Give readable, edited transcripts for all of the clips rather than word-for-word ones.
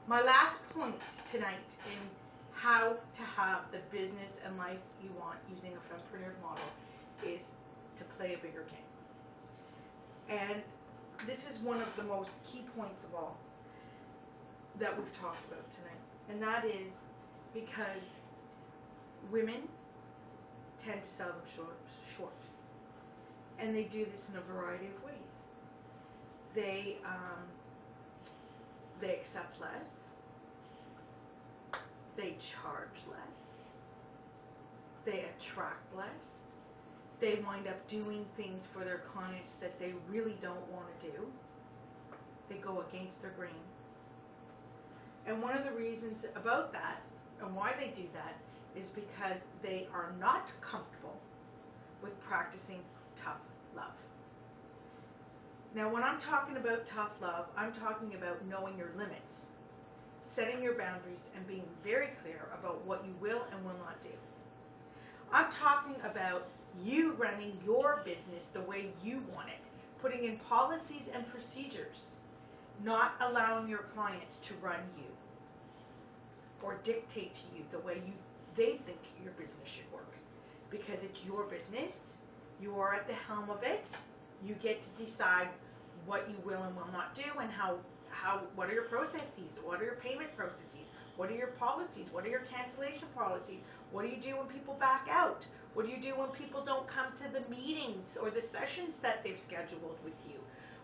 My last point tonight in how to have the business and life you want using a fempreneur model is to play a bigger game. And this is one of the most key points of all that we've talked about tonight. And that is because women tend to sell them short. And they do this in a variety of ways. They accept less. They charge less. They attract less. They wind up doing things for their clients that they really don't want to do. They go against their grain. And one of the reasons about that and why they do that is because they are not comfortable with practicing tough love. Now, when I'm talking about tough love, I'm talking about knowing your limits, setting your boundaries, and being very clear about what you will and will not do. I'm talking about you running your business the way you want it, putting in policies and procedures, not allowing your clients to run you or dictate to you the way they think your business should work. Because it's your business, you are at the helm of it, you get to decide what you will and will not do, and what are your processes, what are your payment processes, what are your policies, what are your cancellation policies, what do you do when people back out, what do you do when people don't come to the meetings or the sessions that they've scheduled with you,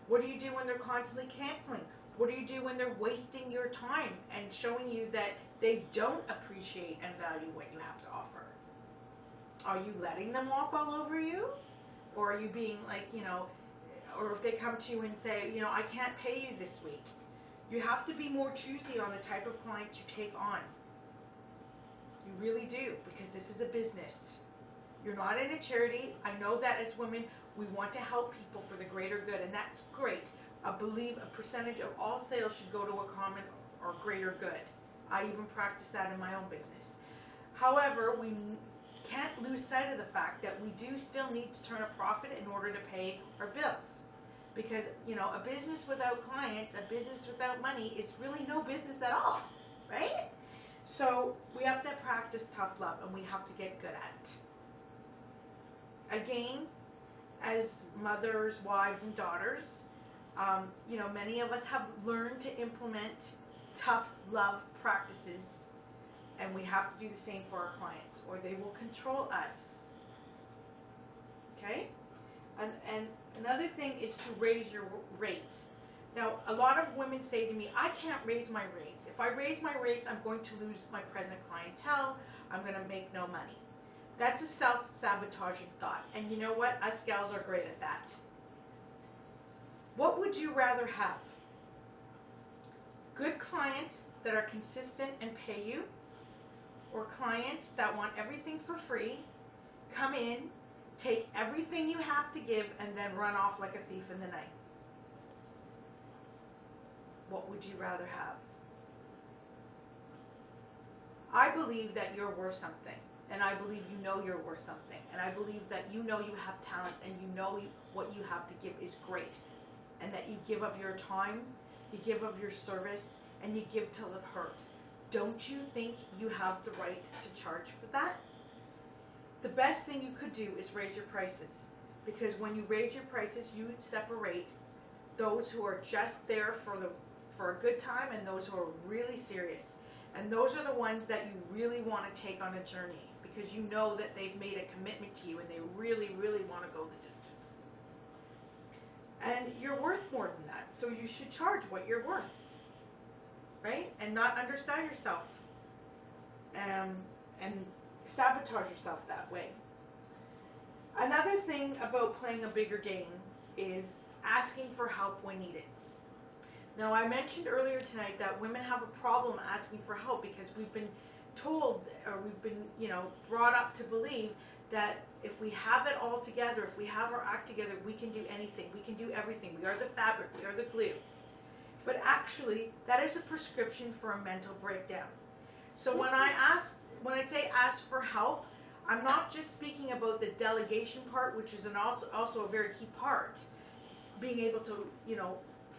what do you do when they're constantly canceling, what do you do when they're wasting your time and showing you that they don't appreciate and value what you have to offer. Are you letting them walk all over you? Or are you being like, or if they come to you and say, I can't pay you this week. You have to be more choosy on the type of clients you take on. You really do, because this is a business. You're not in a charity. I know that as women, we want to help people for the greater good, and that's great. I believe a percentage of all sales should go to a common or greater good. I even practice that in my own business. However, we can't lose sight of the fact that we do still need to turn a profit in order to pay our bills. Because, a business without clients, a business without money is really no business at all, right? So we have to practice tough love, and we have to get good at it. Again, as mothers, wives, and daughters, many of us have learned to implement tough love practices, and we have to do the same for our clients, or they will control us. Okay? And another thing is to raise your rates. Now, a lot of women say to me, I can't raise my rates. If I raise my rates, I'm going to lose my present clientele. I'm going to make no money. That's a self-sabotaging thought. And you know what? Us gals are great at that. What would you rather have? Good clients that are consistent and pay you, or clients that want everything for free, come in, take everything you have to give, and then run off like a thief in the night? What would you rather have? I believe that you're worth something, and I believe you know you're worth something, and I believe that you know you have talent, and you know what you have to give is great, and that you give of your time, you give of your service, and you give till it hurts. Don't you think you have the right to charge for that? The best thing you could do is raise your prices, because when you raise your prices, you separate those who are just there for a good time and those who are really serious. And those are the ones that you really want to take on a journey, because you know that they've made a commitment to you and they really, really want to go the distance. And you're worth more than that, so you should charge what you're worth, right? And not undersell yourself and sabotage yourself that way. Another thing about playing a bigger game is asking for help when needed. Now, I mentioned earlier tonight that women have a problem asking for help because we've been told, or we've been, brought up to believe that if we have it all together, if we have our act together, we can do anything, we can do everything. We are the fabric, we are the glue. But actually, that is a prescription for a mental breakdown. So when I say ask for help, I'm not just speaking about the delegation part, which is also a very key part. Being able to,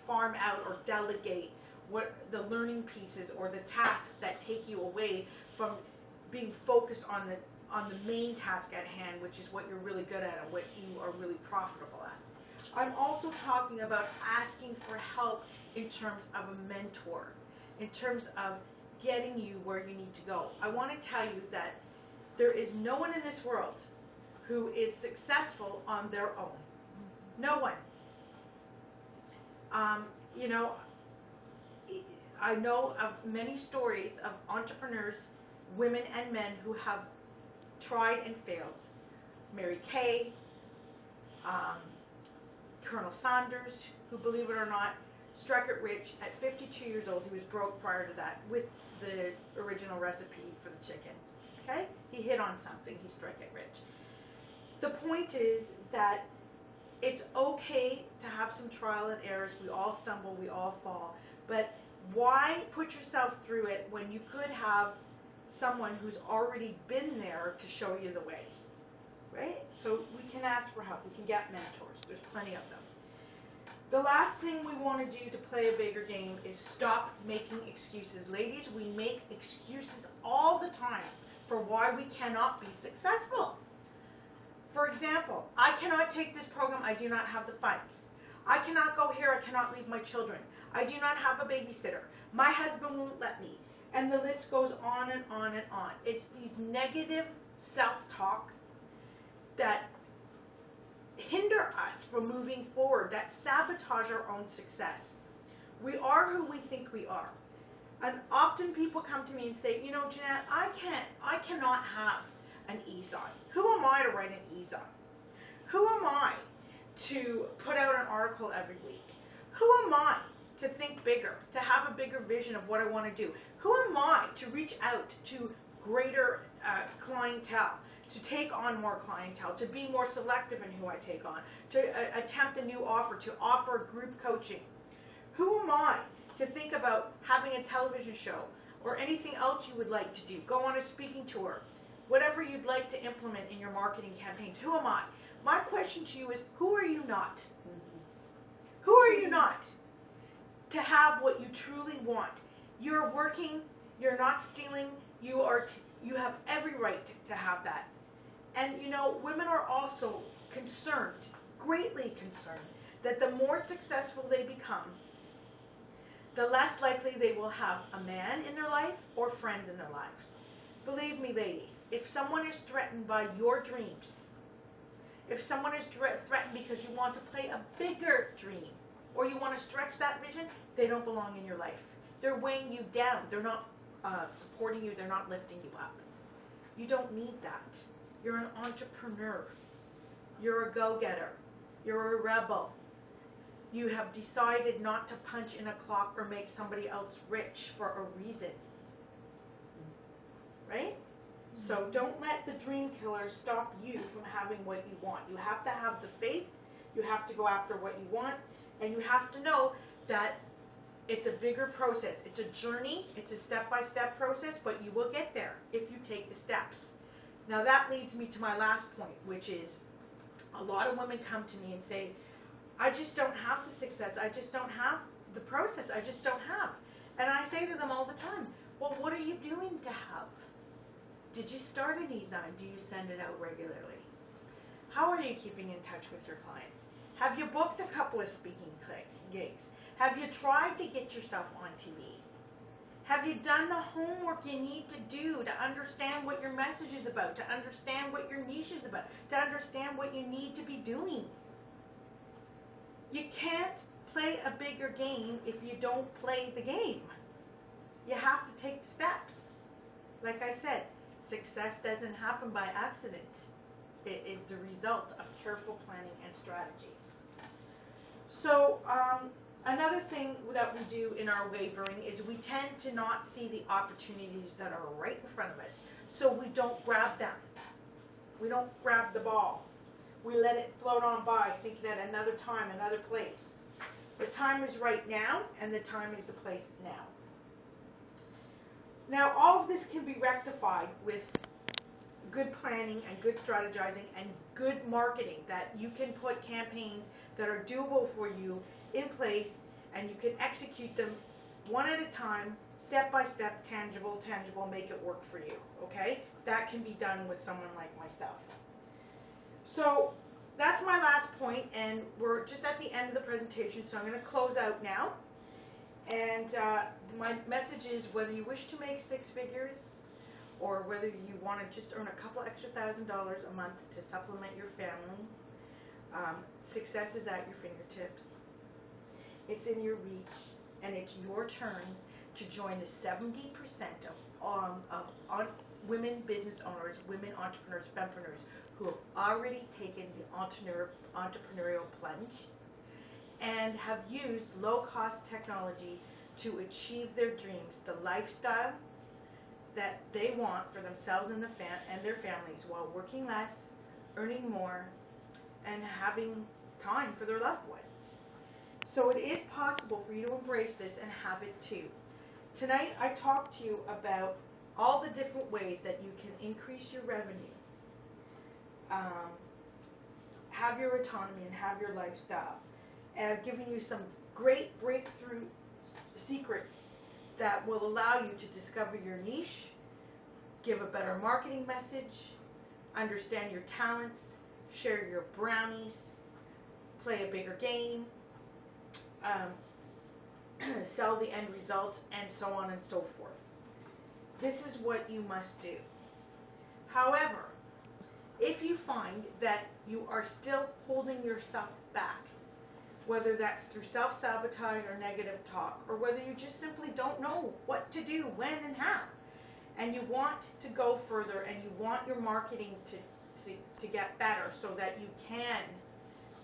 farm out or delegate what the learning pieces or the tasks that take you away from being focused on the main task at hand, which is what you're really good at and what you are really profitable at. I'm also talking about asking for help in terms of a mentor, in terms of getting you where you need to go. I want to tell you that there is no one in this world who is successful on their own. No one. You know, I know of many stories of entrepreneurs, women and men, who have tried and failed. Mary Kay, Colonel Sanders, who, believe it or not, struck it rich at 52 years old. He was broke prior to that with the original recipe for the chicken. Okay? He hit on something. He struck it rich. The point is that it's okay to have some trial and errors. We all stumble. We all fall. But why put yourself through it when you could have someone who's already been there to show you the way? Right? So we can ask for help. We can get mentors. There's plenty of them. The last thing we want to do to play a bigger game is stop making excuses. Ladies, we make excuses all the time for why we cannot be successful. For example, I cannot take this program. I do not have the funds. I cannot go here. I cannot leave my children. I do not have a babysitter. My husband won't let me. And the list goes on and on and on. It's these negative self-talk that hinder us from moving forward, that sabotage our own success. We are who we think we are. And often people come to me and say, you know, Jeanette, I cannot have an e-zine. Who am I to write an e-zine? Who am I to put out an article every week? Who am I to think bigger, to have a bigger vision of what I want to do? Who am I to reach out to greater clientele, to take on more clientele, to be more selective in who I take on, to attempt a new offer, to offer group coaching? Who am I to think about having a television show or anything else you would like to do? Go on a speaking tour, whatever you'd like to implement in your marketing campaigns. Who am I? My question to you is, who are you not? Who are you not to have what you truly want? You're working, you're not stealing, you have every right to have that. And you know, women are also concerned, greatly concerned, that the more successful they become, the less likely they will have a man in their life or friends in their lives. Believe me, ladies, if someone is threatened by your dreams, if someone is threatened because you want to play a bigger dream or you want to stretch that vision, they don't belong in your life. They're weighing you down. They're not supporting you. They're not lifting you up. You don't need that. You're an entrepreneur. You're a go-getter. You're a rebel. You have decided not to punch in a clock or make somebody else rich for a reason. Right? So don't let the dream killers stop you from having what you want. You have to have the faith. You have to go after what you want. And you have to know that it's a bigger process. It's a journey. It's a step-by-step process, but you will get there if you take the steps. Now that leads me to my last point, which is a lot of women come to me and say, I just don't have the success. I just don't have the process. I just don't have. And I say to them all the time, well, what are you doing to have? Did you start an e-zine? Do you send it out regularly? How are you keeping in touch with your clients? Have you booked a couple of speaking gigs? Have you tried to get yourself on TV? Have you done the homework you need to do to understand what your message is about, to understand what your niche is about, to understand what you need to be doing? You can't play a bigger game if you don't play the game. You have to take the steps. Like I said, success doesn't happen by accident. It is the result of careful planning and strategies. So another thing that we do in our wavering is we tend to not see the opportunities that are right in front of us. So we don't grab them. We don't grab the ball. We let it float on by, thinking at another time, another place. The time is right now, and the time is the place now. Now, all of this can be rectified with good planning and good strategizing and good marketing, that you can put campaigns that are doable for you in place and you can execute them one at a time, step by step, tangible, make it work for you, okay? That can be done with someone like myself. So that's my last point, and we're just at the end of the presentation, so I'm going to close out now. And my message is, whether you wish to make six figures or whether you want to just earn a couple extra $1,000 a month to supplement your family, success is at your fingertips. It's in your reach, and it's your turn to join the 70% of women business owners, women entrepreneurs, fempreneurs who have already taken the entrepreneurial plunge and have used low-cost technology to achieve their dreams, the lifestyle that they want for themselves and their families, while working less, earning more, and having time for their loved ones. So it is possible for you to embrace this and have it too. Tonight I talked to you about all the different ways that you can increase your revenue, have your autonomy, and have your lifestyle. And I've given you some great breakthrough secrets that will allow you to discover your niche, give a better marketing message, understand your talents, share your brownies, play a bigger game, sell the end result, and so on and so forth. This is what you must do. However, if you find that you are still holding yourself back, whether that's through self-sabotage or negative talk, or whether you just simply don't know what to do, when, and how, and you want to go further and you want your marketing to get better so that you can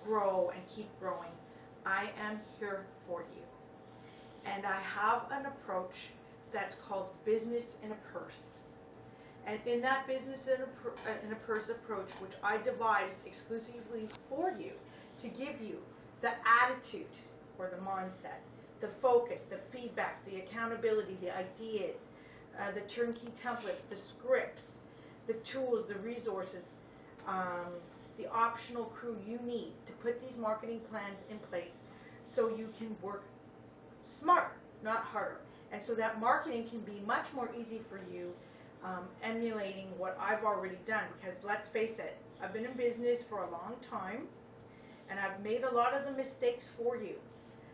grow and keep growing, I am here for you. And I have an approach that's called business in a purse. And in that business in a purse approach, which I devised exclusively for you to give you the attitude or the mindset, the focus, the feedback, the accountability, the ideas, the turnkey templates, the scripts, the tools, the resources, the optional crew you need to put these marketing plans in place so you can work smarter, not harder. And so that marketing can be much more easy for you, emulating what I've already done. Because let's face it, I've been in business for a long time, and I've made a lot of the mistakes for you.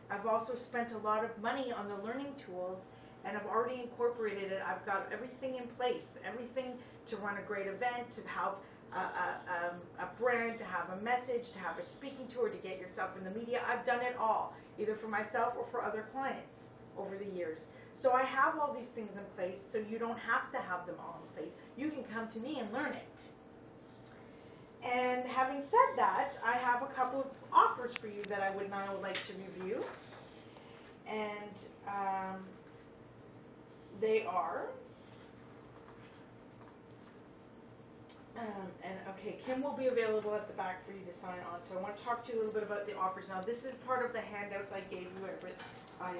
I've also spent a lot of money on the learning tools, and I've already incorporated it. I've got everything in place, everything to run a great event, to have a brand, to have a message, to have a speaking tour, to get yourself in the media. I've done it all, either for myself or for other clients over the years. So I have all these things in place, so you don't have to have them all in place. You can come to me and learn it. And having said that, I have a couple of offers for you that I would now like to review. And they are, okay, Kim will be available at the back for you to sign on. So I want to talk to you a little bit about the offers. Now, this is part of the handouts I gave you. I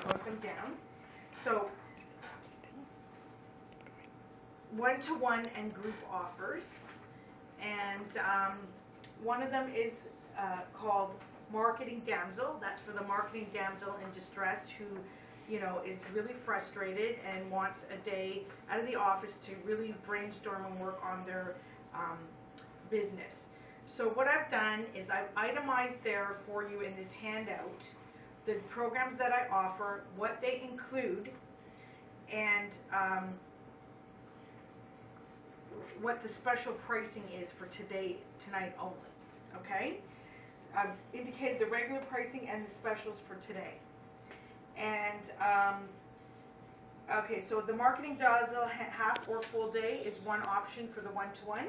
wrote them down. So, one-to-one and group offers. And one of them is called Marketing Damsel. That's for the marketing damsel in distress who, is really frustrated and wants a day out of the office to really brainstorm and work on their business. So what I've done is I've itemized there for you in this handout the programs that I offer, what they include, and what the special pricing is for tonight only. Okay? I've indicated the regular pricing and the specials for today. And okay, so the Marketing Dazzle half or full day is one option for the one-to-one,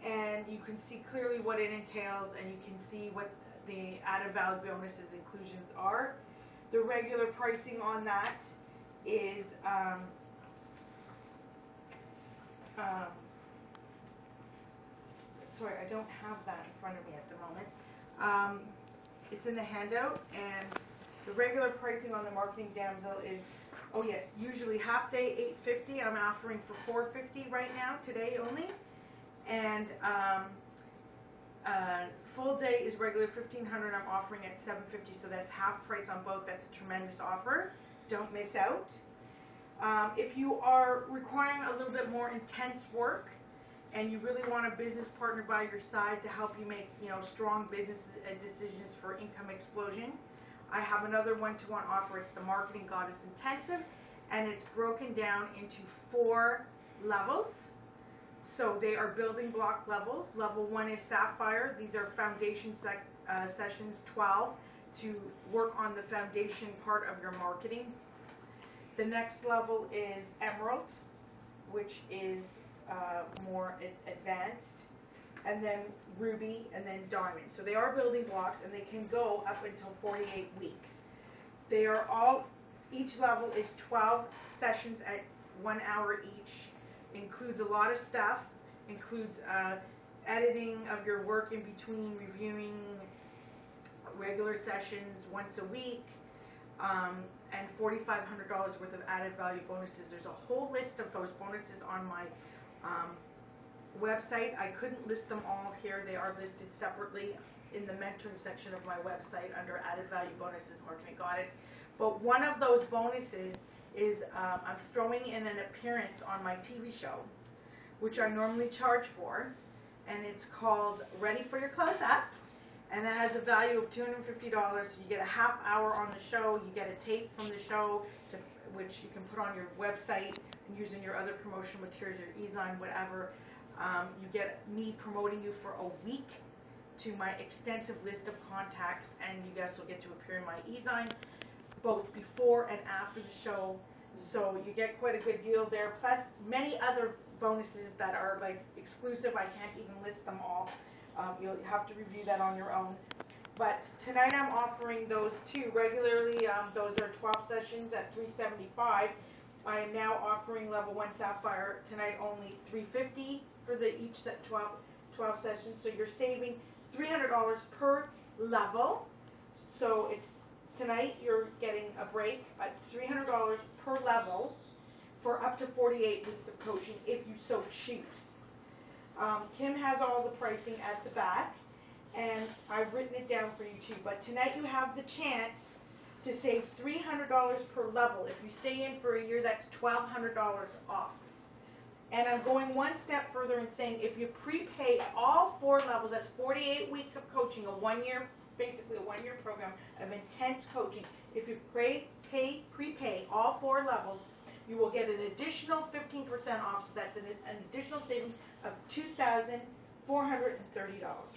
and you can see clearly what it entails, and you can see what the added value bonuses inclusions are. The regular pricing on that is sorry, I don't have that in front of me at the moment. It's in the handout, and the regular pricing on the Marketing Damsel is, oh yes, usually half day $850. I'm offering for $450 right now, today only. And Full day is regular $1,500. I'm offering at $750, so that's half price on both. That's a tremendous offer. Don't miss out. If you are requiring a little bit more intense work and you really want a business partner by your side to help you make, strong business decisions for income explosion, I have another one-to-one offer. It's the Marketing Goddess Intensive, and it's broken down into 4 levels. So they are building block levels. Level 1 is Sapphire. These are foundation sessions 12 to work on the foundation part of your marketing. The next level is Emerald, which is more advanced, and then Ruby, and then Diamond. So they are building blocks, and they can go up until 48 weeks. They are each level is 12 sessions at 1 hour each. Includes a lot of stuff, includes editing of your work in between, reviewing regular sessions once a week, and $4,500 worth of added value bonuses. There's a whole list of those bonuses on my website. I couldn't list them all here. They are listed separately in the mentoring section of my website under added value bonuses, Marketing Goddess. But one of those bonuses is I'm throwing in an appearance on my TV show, which I normally charge for, and it's called Ready for Your Close-Up, and it has a value of $250. You get a half hour on the show, you get a tape from the show, which you can put on your website and use in your other promotional materials, your e-zine, whatever. You get me promoting you for a week to my extensive list of contacts, and you guys will get to appear in my e-zine both before and after the show. So you get quite a good deal there, plus many other bonuses that are like exclusive. I can't even list them all. You'll have to review that on your own. But tonight I'm offering those 2 regularly. Those are 12 sessions at $375. I am now offering level 1 Sapphire tonight only $350 for each set 12 sessions. So you're saving $300 per level. So tonight you're getting a break at $300 per level for up to 48 weeks of coaching if you so choose. Kim has all the pricing at the back, and I've written it down for you too. But tonight you have the chance to save $300 per level. If you stay in for a year, that's $1,200 off. And I'm going one step further and saying if you prepay all 4 levels, that's 48 weeks of coaching, basically a 1-year program of intense coaching. If you prepay all 4 levels, you will get an additional 15% off. So that's an additional savings of $2,430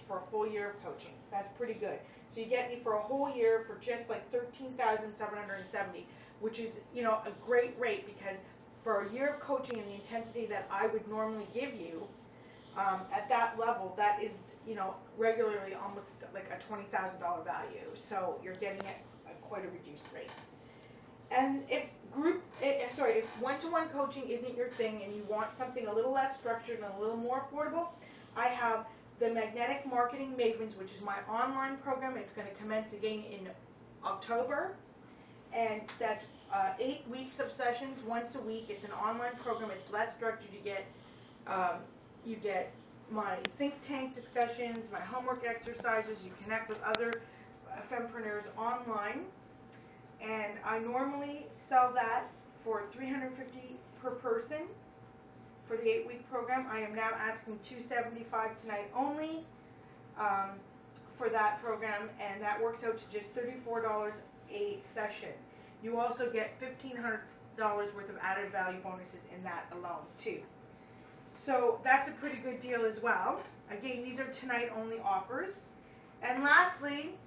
for a full year of coaching. That's pretty good. So you get me for a whole year for just like $13,770, which is a great rate, because for a year of coaching and the intensity that I would normally give you at that level, that is regularly almost like a $20,000 value. So you're getting it at quite a reduced rate. And if one-to-one coaching isn't your thing and you want something a little less structured and a little more affordable, I have the Magnetic Marketing Mavens, which is my online program. It's going to commence again in October, and that's 8 weeks of sessions once a week. It's an online program. It's less structured. You get my think tank discussions, my homework exercises. You connect with other fempreneurs online. And I normally sell that for $350 per person for the 8-week program. I am now asking $275 tonight only for that program, and that works out to just $34 a session. You also get $1,500 worth of added value bonuses in that alone too. So that's a pretty good deal as well. Again, these are tonight only offers. And lastly,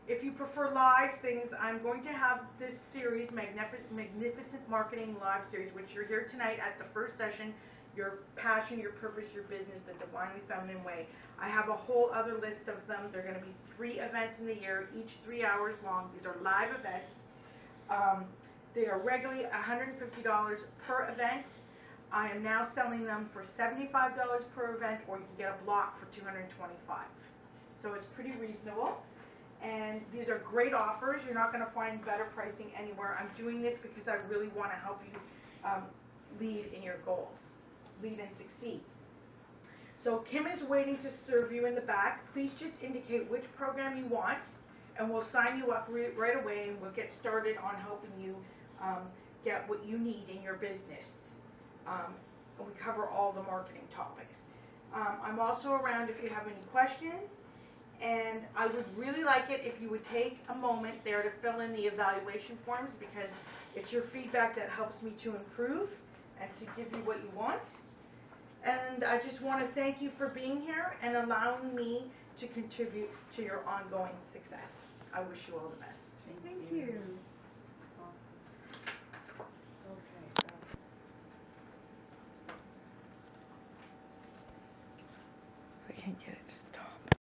if you prefer live things, I'm going to have this series, Magnificent Marketing Live Series, which you're here tonight at the first session, your passion, your purpose, your business, the Divinely Feminine Way. I have a whole other list of them. There are going to be 3 events in the year, each 3 hours long. These are live events. They are regularly $150 per event. I am now selling them for $75 per event, or you can get a block for $225. So it's pretty reasonable. And these are great offers. You're not going to find better pricing anywhere. I'm doing this because I really want to help you lead in your goals, lead and succeed. So Kim is waiting to serve you in the back. Please just indicate which program you want, and we'll sign you up right away, and we'll get started on helping you get what you need in your business. And we cover all the marketing topics. I'm also around if you have any questions, and I would really like it if you would take a moment there to fill in the evaluation forms, because it's your feedback that helps me to improve and to give you what you want. And I just want to thank you for being here and allowing me to contribute to your ongoing success. I wish you all the best. Thank you.